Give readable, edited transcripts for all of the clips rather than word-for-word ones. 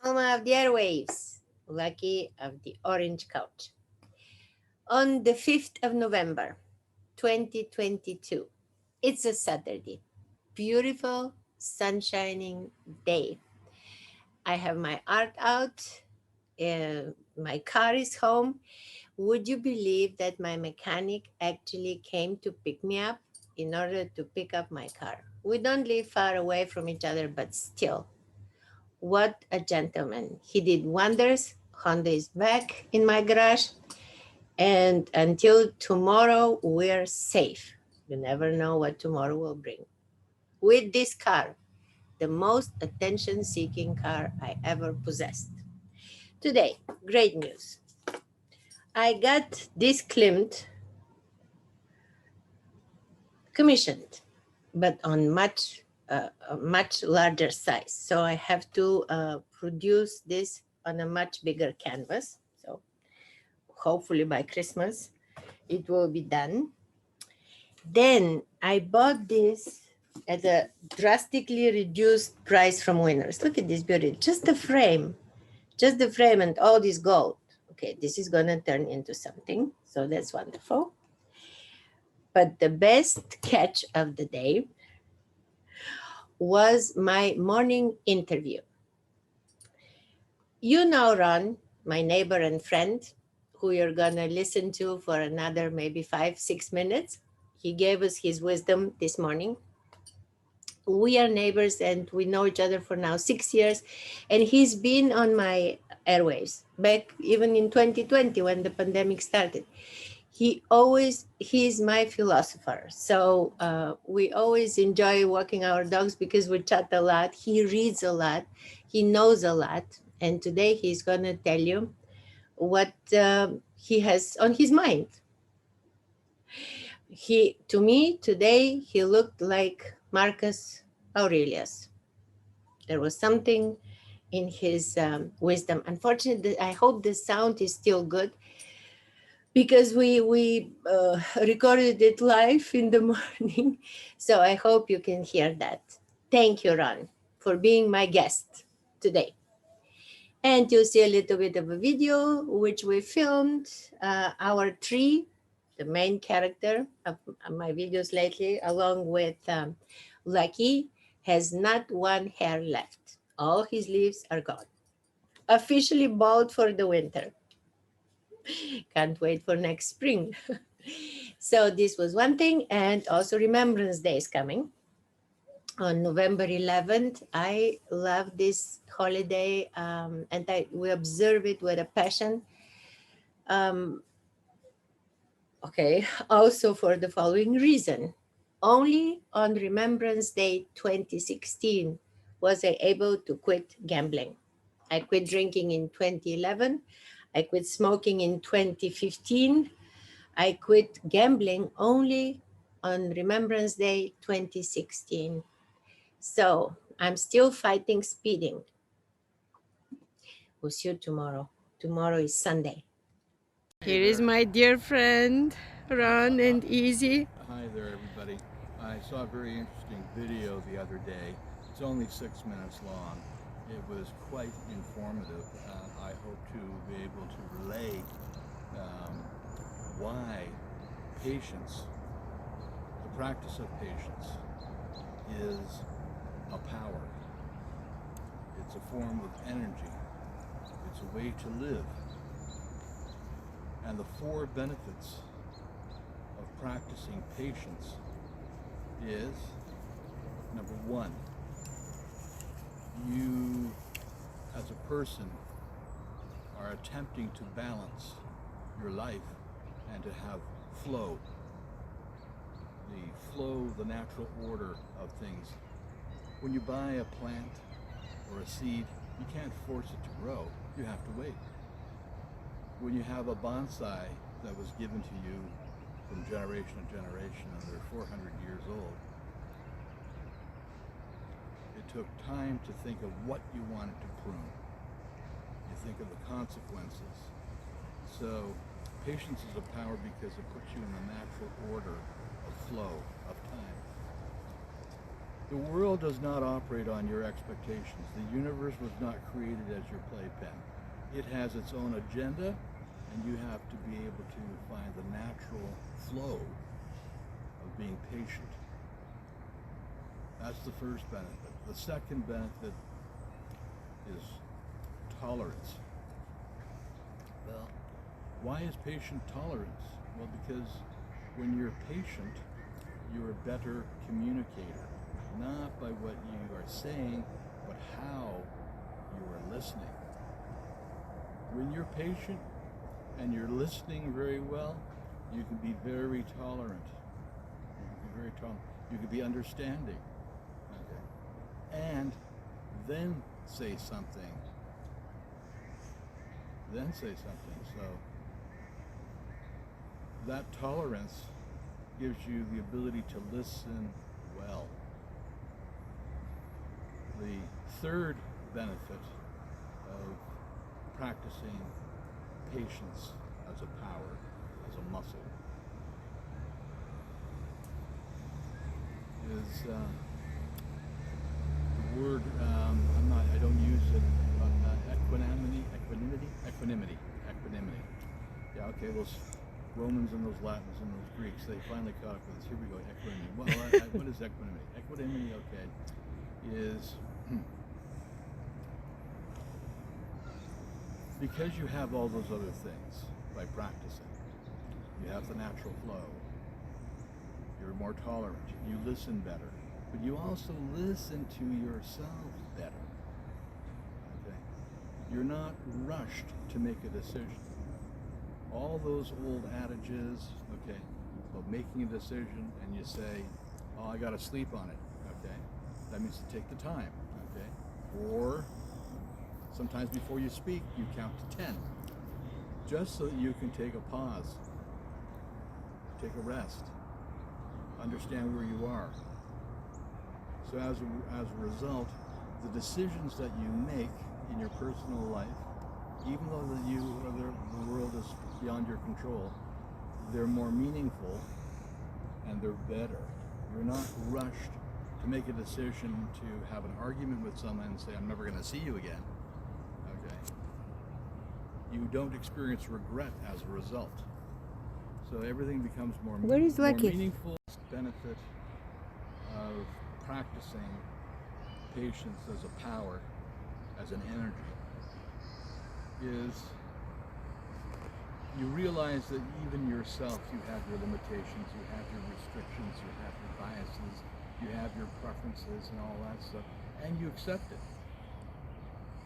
Alma of the Airwaves, Lucky of the Orange Couch. On the 5th of November, 2022, it's a Saturday. Beautiful, sunshining day. I have my art out. My car is home. Would you believe that my mechanic actually came to pick me up in order to pick up my car? We don't live far away from each other, but still, what a gentleman. He did wonders. Honda is back in my garage. And until tomorrow, we're safe. You never know what tomorrow will bring. With this car, the most attention seeking car I ever possessed. Today, great news. I got this Klimt commissioned, but on a much larger size. So I have to produce this on a much bigger canvas. So hopefully by Christmas it will be done. Then I bought this at a drastically reduced price from Winners. Look at this beauty. Just the frame and all this gold. Okay, this is gonna turn into something. So that's wonderful. But the best catch of the day was my morning interview. You know Ron, my neighbor and friend, who you're gonna listen to for another maybe 5, 6 minutes. He gave us his wisdom this morning. We are neighbors and we know each other for now 6 years. And he's been on my airwaves back even in 2020 when the pandemic started. He's my philosopher. So we always enjoy walking our dogs because we chat a lot. He reads a lot. He knows a lot. And today he's going to tell you what he has on his mind. To me today, he looked like Marcus Aurelius. There was something in his wisdom. Unfortunately, I hope the sound is still good because we recorded it live in the morning. So I hope you can hear that. Thank you, Ron, for being my guest today. And you'll see a little bit of a video which we filmed. Our tree, the main character of my videos lately, along with Lucky, has not one hair left. All his leaves are gone. Officially bald for the winter. Can't wait for next spring. So this was one thing, and also Remembrance Day is coming on November 11th. I love this holiday, and we observe it with a passion. Um, okay, also for the following reason. Only on Remembrance Day 2016 was I able to quit gambling. I quit drinking in 2011. I quit smoking in 2015. I quit gambling only on Remembrance Day 2016. So I'm still fighting speeding. We'll see you tomorrow. Tomorrow is Sunday. Hey Here is there. my dear friend, Ron and Easy. Hi there, everybody. I saw a very interesting video the other day. It's only 6 minutes long. It was quite informative. I hope to be able to relay um, why patience, the practice of patience, is a power. It's a form of energy. It's a way to live. And the 4 benefits of practicing patience is, number 1, you as a person are attempting to balance your life and to have flow. The flow, the natural order of things. When you buy a plant or a seed, you can't force it to grow. You have to wait. When you have a bonsai that was given to you from generation to generation and they're 400 years old, it took time to think of what you wanted to prune. You think of the consequences. So patience is a power because it puts you in the natural order of flow, of time. The world does not operate on your expectations. The universe was not created as your playpen. It has its own agenda, and you have to be able to find the natural flow of being patient. That's the first benefit. The second benefit is tolerance. Well, why is patient tolerance? Well, because when you're patient, you're a better communicator, not by what you are saying, but how you are listening. When you're patient and you're listening very well, you can be very tolerant. You can be very tolerant. You can be understanding. Okay. And then say something. So that tolerance gives you the ability to listen well. The third benefit of practicing patience as a power, as a muscle, is the word, I don't use it, equanimity. Yeah, okay, those Romans and those Latins and those Greeks, they finally caught up with us. Here we go, equanimity. Well, what is equanimity? Equanimity, okay, is because you have all those other things by practicing. You have the natural flow. You're more tolerant. You listen better. But you also listen to yourself better. Okay? You're not rushed to make a decision. All those old adages, okay, of making a decision and you say, oh, I gotta sleep on it, okay? That means to take the time, okay? Or sometimes before you speak, you count to 10, just so that you can take a pause, take a rest, understand where you are. So as a result, the decisions that you make in your personal life, even though the world is beyond your control, they're more meaningful and they're better. You're not rushed to make a decision to have an argument with someone and say, I'm never going to see you again. Okay. You don't experience regret as a result. So everything becomes more meaningful. Benefit of practicing patience as a power, as an energy, is you realize that even yourself, you have your limitations, you have your restrictions, you have your biases, you have your preferences and all that stuff, and you accept it.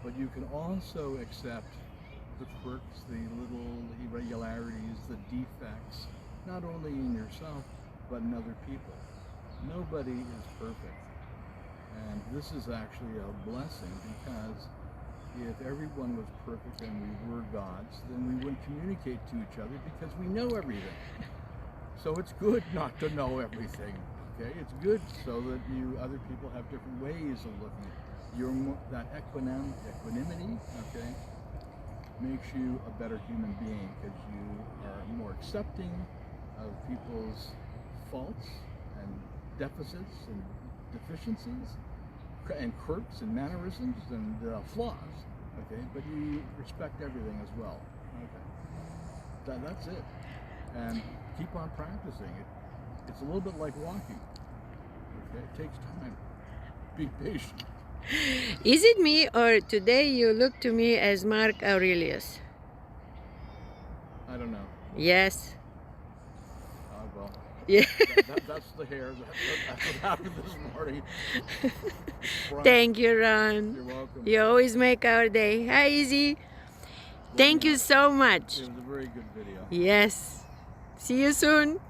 But you can also accept the quirks, the little irregularities, the defects, not only in yourself, but in other people. Nobody is perfect. And this is actually a blessing, because if everyone was perfect and we were gods, then we wouldn't communicate to each other because we know everything. So it's good not to know everything, okay? It's good so that other people have different ways of looking at it. That equanimity, okay, makes you a better human being because you are more accepting of people's faults and deficits and deficiencies and quirks and mannerisms and flaws, okay? But you respect everything as well, okay? That's it. And keep on practicing it. It's a little bit like walking, okay? It takes time. Be patient. Is it me, or today you look to me as Mark Aurelius? I don't know. Yes. Well, Yeah. that's the hair. That's what happened this morning. Thank you, Ron. You're welcome. You always make our day. Hi, Izzy. Thank you so much. It was a very good video. Yes. See you soon.